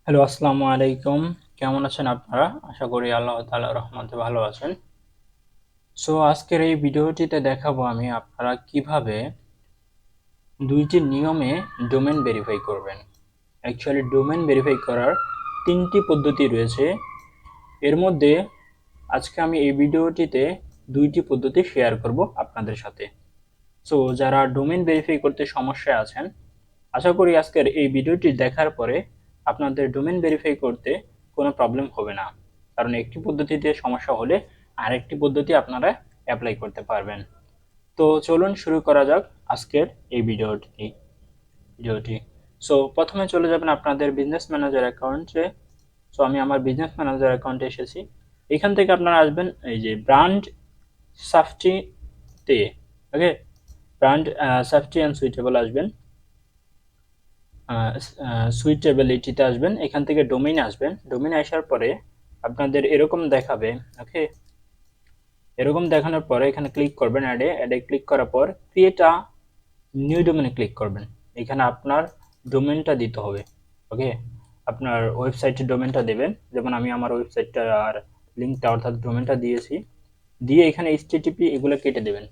Hello, আসসালামু আলাইকুম। কেমন আছেন আপনারা? আশা করি আল্লাহ তাআলার রহমতে ভালো আছেন। সো আজকের এই ভিডিওটিতে দেখাবো আমি আপনারা কিভাবে ২টি নিয়মে ডোমেইন ভেরিফাই করবেন। অ্যাকচুয়ালি ডোমেইন ভেরিফাই করার ৩টি পদ্ধতি রয়েছে। এর মধ্যে আজকে আমি এই ভিডিওটিতে ২টি পদ্ধতি শেয়ার করব আপনাদের সাথে। সো যারা ডোমেইন ভেরিফাই করতে সমস্যায় আছেন, আশা করি আজকের এই ভিডিওটি দেখার পরে আপনাদের ডোমেইন ভেরিফাই করতে কোনো প্রবলেম হবে না, কারণ একটি পদ্ধতিতে সমস্যা হলে আরেকটি পদ্ধতি আপনারা অ্যাপ্লাই করতে পারবেন। তো চলুন শুরু করা যাক আজকের এই ভিডিওটি। সো প্রথমে চলে যাবেন আপনাদের বিজনেস ম্যানেজার অ্যাকাউন্টে। সো আমি আমার বিজনেস ম্যানেজার অ্যাকাউন্টে এসেছি। এখান থেকে আপনারা আসবেন এই যে ব্র্যান্ড সাফটিতে। Okay, brand safety and suitable আসবেন। সুইটেবিলিটিতে আসবেন, এখান থেকে ডোমেইন আসবেন। ডোমেইন আসার পরে আপনাদের এরকম দেখাবে। ওকে, এরকম দেখানোর পরে এখানে ক্লিক করবেন, অ্যাডে ক্লিক করার পর ক্রিয়েট আ নিউ ডোমেইনে ক্লিক করবেন। এখানে আপনার ডোমেইনটা দিতে হবে। ওকে, আপনার ওয়েবসাইটের ডোমেইনটা দেবেন। যেমন আমি আমার ওয়েবসাইটটা আর লিঙ্কটা অর্থাৎ ডোমেইনটা দিয়েছি। দিয়ে এখানে এইচটিটিপি এগুলো কেটে দেবেন।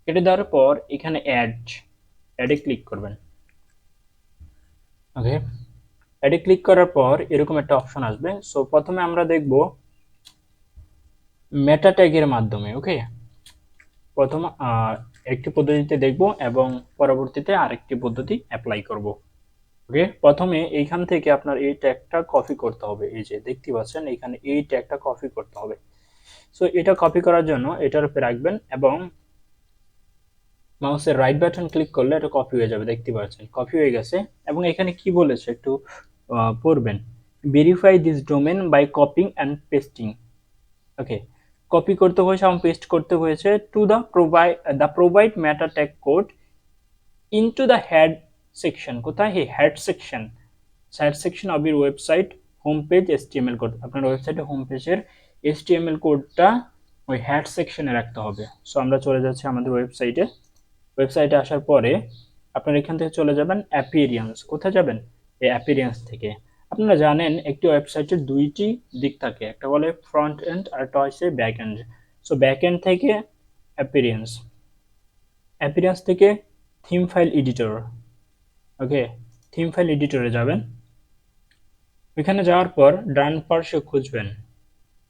কেটে দেওয়ার পর এখানে অ্যাডে ক্লিক করবেন। ওকে, অ্যাডে ক্লিক করার পর এরকম একটা অপশন আসবে। সো প্রথমে আমরা দেখব মেটা ট্যাগের মাধ্যমে। ওকে, প্রথম একটি পদ্ধতিতে দেখব এবং পরবর্তীতে আরেকটি পদ্ধতি অ্যাপ্লাই করব। ওকে, প্রথমে এইখান থেকে আপনার এই ট্যাগটা কপি করতে হবে। এই যে দেখতে পাচ্ছেন এখানে এই ট্যাগটা কপি করতে হবে। সো এটা কপি করার জন্য এটার উপরে রাখবেন এবং মাউসের রাইট বাটন ক্লিক করলে এটা কপি হয়ে যাবে। দেখতে পাচ্ছেন কপি হয়ে গেছে। এবং এখানে কি বলেছে একটু পড়বেন। Verify this domain by copying and pasting. Okay, copy করতে হয়েছে এবং পেস্ট করতে হয়েছে to the provide meta tag code into the head section. কোথায়? Head section of your website home page HTML code. আপনার ওয়েবসাইটে হোম পেজের এসটিএমএল কোডটা ওই হেড সেকশনে রাখতে হবে। সো আমরা চলে যাচ্ছি আমাদের ওয়েবসাইটে আসার পরে আপনারা এখান থেকে চলে যাবেন অ্যাপিরিয়েন্স। কোথায় যাবেন? এই অ্যাপিরিয়েন্স থেকে। আপনারা জানেন একটি ওয়েবসাইটের দুইটি দিক থাকে, একটা বলে ফ্রন্ট এন্ড আর একটা হচ্ছে back end. So back end থেকে অ্যাপিরিয়েন্স, অ্যাপিরিয়েন্স থেকে থিম ফাইল এডিটর। ওকে, থিম ফাইল এডিটরে যাবেন। ওইখানে যাওয়ার পর ডান পার্শ্বে খুঁজবেন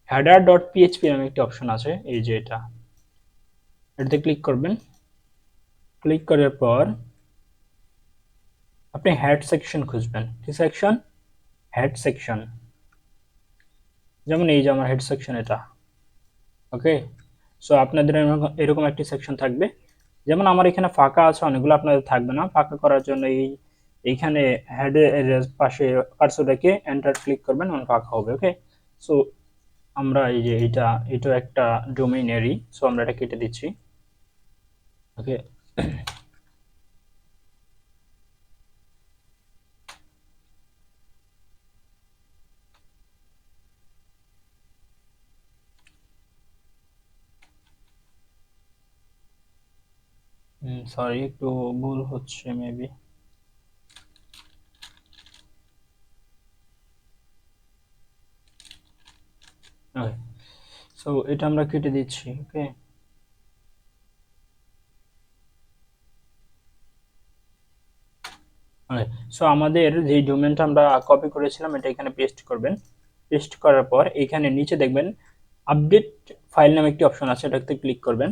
হেডার ডট পিএইচপি নামে একটি অপশন আছে। এই যে এটাতে ক্লিক করবেন। ক্লিক করার পর আপনি হেড সেকশন খুঁজবেন। কি সেকশন? Head section. যেমন এই যে আমার হেড সেকশন এটা। ওকে, সো আপনাদের এরকম একটি সেকশন থাকবে। যেমন আমার এখানে ফাঁকা আছে অনেকগুলো, আপনাদের থাকবে না। ফাঁকা করার জন্য এইখানে হেডের পাশে কার্সর রেখে এন্টার ক্লিক করবেন, মানে ফাঁকা হবে। ওকে, সো আমরা এই যে এটা একটা ডোমেইনেরই। সো আমরা এটা কেটে দিচ্ছি। ওকে, সরি একটু ভুল হচ্ছে মেবি। ওকে, সো এটা আমরা কেটে দিচ্ছি। ওকে, ওকে, সো আমাদের যে ডোমেনটা আমরা কপি করেছিলাম এটা এখানে পেস্ট করবেন। পেস্ট করার পর এখানে নিচে দেখবেন আপডেট ফাইল নামে একটি অপশন আছে, এটাতে ক্লিক করবেন।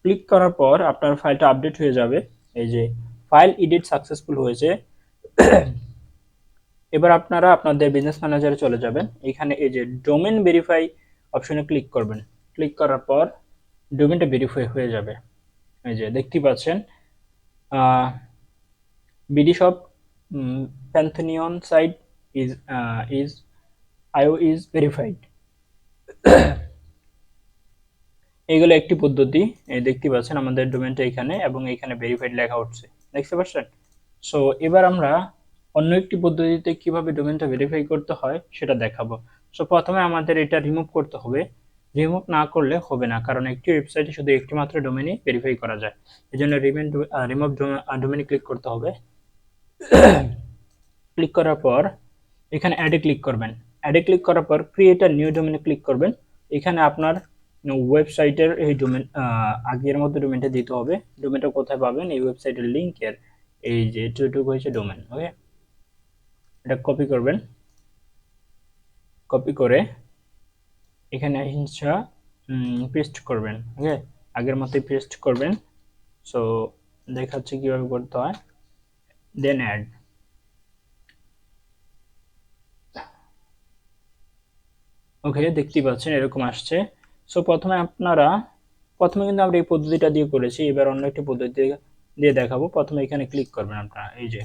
ক্লিক করার পর আপনার ফাইলটা আপডেট হয়ে যাবে। এই যে ফাইল এডিট সাকসেসফুল হয়েছে। এবার আপনারা আপনাদের বিজনেস ম্যানেজারে চলে যাবেন। এখানে এই যে ডোমেন ভেরিফাই অপশনে ক্লিক করবেন। ক্লিক করার পর ডোমেনটা ভেরিফাই হয়ে যাবে। এই যে দেখতে পাচ্ছেন BD shop pantheon site is IO is verified. এইগুলো একটি পদ্ধতি। দেখতে পাচ্ছেন আমাদের ডোমেনটা এখানে এবং এখানে ভেরিফাইড লেখা উঠছে, দেখতে পাচ্ছেন। সো এবার আমরা অন্য একটি পদ্ধতিতে কিভাবে ডোমেনটা ভেরিফাই করতে হয় সেটা দেখাবো। সো প্রথমে আমাদের এটা রিমুভ করতে হবে। রিমুভ না করলে হবে না, কারণ একটি ওয়েবসাইটে শুধু একটি মাত্র ডোমেনই ভেরিফাই করা যায়। এই জন্য রিমুভ ডোমেনে ক্লিক করতে হবে। ক্লিক করার পর এখানে অ্যাডে ক্লিক করবেন। অ্যাডে ক্লিক করার পর ক্রিয়েট আ নিউ ডোমেনে ক্লিক করবেন। এখানে আপনার ওয়েবসাইটের এই ডোমেন আগের মতো ডোমেনটা দিতে হবে। ডোমেনটা কোথায় পাবেন? এই ওয়েবসাইটের লিংকের এই যে এটুকু হচ্ছে ডোমেন। ওকে, এটা কপি করবেন। কপি করে এখানে হিংসা পেস্ট করবেন। ওকে, আগের মতোই পেস্ট করবেন। সো দেখাচ্ছি কিভাবে করতে হয়। দেন অ্যাড। ওকে, দেখতেই পাচ্ছেন এরকম আসছে। সো প্রথমে কিন্তু আমরা এই পদ্ধতিটা দিয়ে করেছি, এবার অন্য একটি পদ্ধতি দিয়ে দেখাবো। প্রথমে এখানে ক্লিক করবেন আপনারা, এই যে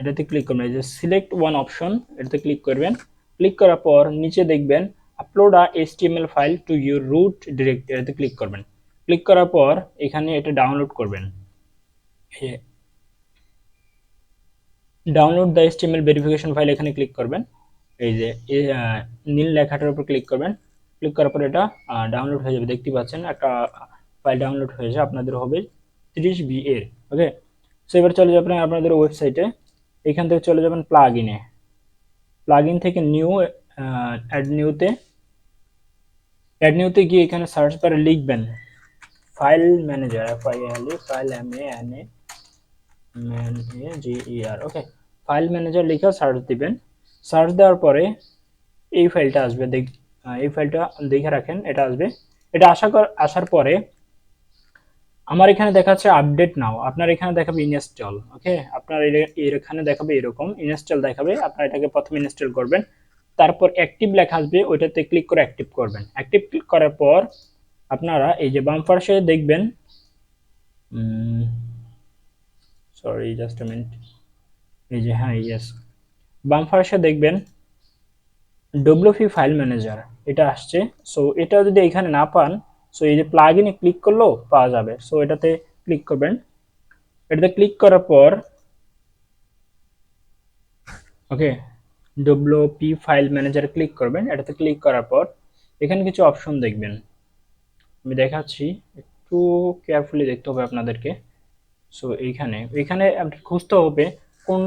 এটাতে ক্লিক করবেন, এই যে সিলেক্ট ওয়ান অপশন, এটাতে ক্লিক করবেন। ক্লিক করার পর নিচে দেখবেন upload a HTML file to your root directory, এটাতে ক্লিক করবেন। ক্লিক করার পর এখানে এটা ডাউনলোড করবেন। Download the HTML verification file, এখানে ক্লিক করবেন। এই যে নীল লেখাটার উপর ক্লিক করবেন। ক্লিক করার পর এটা ডাউনলোড হয়ে যাবে। দেখতে পাচ্ছেন একটা ফাইল ডাউনলোড হয়েছে, আপনাদের হবে 30 এর। ওকে, সো এবার চলে যাবেন আপনাদের ওয়েবসাইটে। এখান থেকে চলে যাবেন প্লাগইনে। প্লাগইন থেকে নিউ, অ্যাড নিউতে গিয়ে এখানে সার্চ বারে লিখবেন ফাইল ম্যানেজার, ফাইল MANAGER। ওকে, ফাইল ম্যানেজার লিখে সার্চ দিবেন। সার্চ দেওয়ার পরে এই ফাইলটা আসবে, এই ফাইলটা দেখে রাখেন, এটা আসবে। এটা আসার পরে আমার এখানে দেখাচ্ছে আপডেট নাও, আপনার এখানে দেখাবে ইনস্টল। ওকে, আপনার এখানে দেখাবে এরকম ইনস্টল দেখাবে, আপনার এটাকে প্রথমে ইনস্টল করবেন। তারপর অ্যাক্টিভ লেখা আসবে, ওইটাতে ক্লিক করে অ্যাক্টিভ করবেন। অ্যাক্টিভ ক্লিক করার পর আপনারা এই যে বাম পাশে দেখবেন, সরি জাস্ট আ মিনিট, এই যে হ্যাঁ ইয়েস, বাম পাশে দেখবেন ডব্লিউপি ফাইল ম্যানেজার, এটা আসছে। সো এটা যদি এখানে না পান, সো এই যে প্লাগ ইনে ক্লিক করলেও পাওয়া যাবে। সো এটাতে ক্লিক করবেন। এটাতে ক্লিক করার পর ওকে, ডব্লিউপি ফাইল ম্যানেজারে ক্লিক করবেন। এটাতে ক্লিক করার পর এখানে কিছু অপশন দেখবেন, আমি দেখাচ্ছি, একটু কেয়ারফুলি দেখতে হবে আপনাদেরকে। সো এখানে আপনি খুঁজতে হবে কোন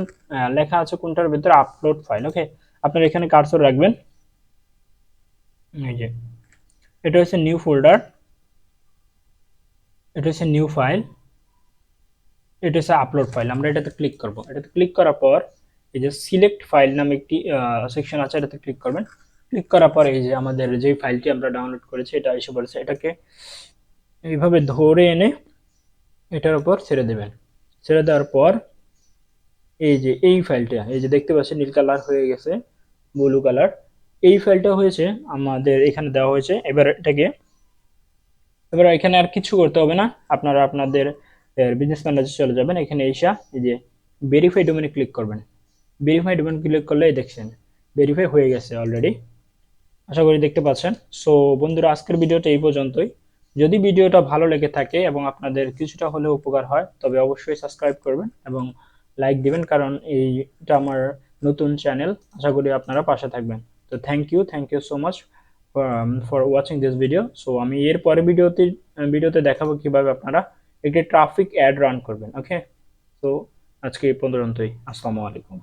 লেখা আছে কোনটার ভিতরে আপলোড ফাইল। ওকে, আপনারা এখানে কার্সর রাখবেন। এই যে এটা হচ্ছে নিউ ফোল্ডার, এটা হচ্ছে নিউ ফাইল, এটা হচ্ছে আপলোড ফাইল। আমরা এটাতে ক্লিক করব। এটাতে ক্লিক করার পর এই যে সিলেক্ট ফাইল নামে একটি সেকশন আছে, এটাতে ক্লিক করবেন। ক্লিক করার পর এই যে আমাদের যে ফাইলটি আমরা ডাউনলোড করেছি এটা এসে পড়েছে। এটাকে এইভাবে ধরে এনে এটার উপর ছেড়ে দেবেন। ছেড়ে দেওয়ার পর এই যে এই ফাইলটা, এই যে দেখতে পাচ্ছেন নীল কালার হয়ে গেছে, ব্লু কালার, এই ফাইলটা হয়েছে আমাদের এখানে দেওয়া হয়েছে। এবার এখানে আর কিছু করতে হবে না, আপনারা আপনাদের বিজনেস ম্যানেজার চলে যাবেন। এখানে এসে এই যে ভেরিফাই ডোমেনে ক্লিক করবেন। ভেরিফাই ডোমেন ক্লিক করলে দেখছেন ভেরিফাই হয়ে গেছে অলরেডি, আশা করি দেখতে পাচ্ছেন। সো বন্ধুরা, আজকের ভিডিওটা এই পর্যন্তই। যদি ভিডিওটা ভালো লেগে থাকে এবং আপনাদের কিছুটা হলেও উপকার হয়, তবে অবশ্যই সাবস্ক্রাইব করবেন এবং লাইক দিবেন, কারণ এইটা আমার নতুন চ্যানেল। আশা করি আপনারা পাশে থাকবেন। তো thank you so much for watching this video. So আমি এর পরে ভিডিওতে দেখাবো কিভাবে আপনারা একটি ট্রাফিক অ্যাড রান করবেন। ওকে, তো আজকে এই পর্যন্তই। আসসালামু আলাইকুম।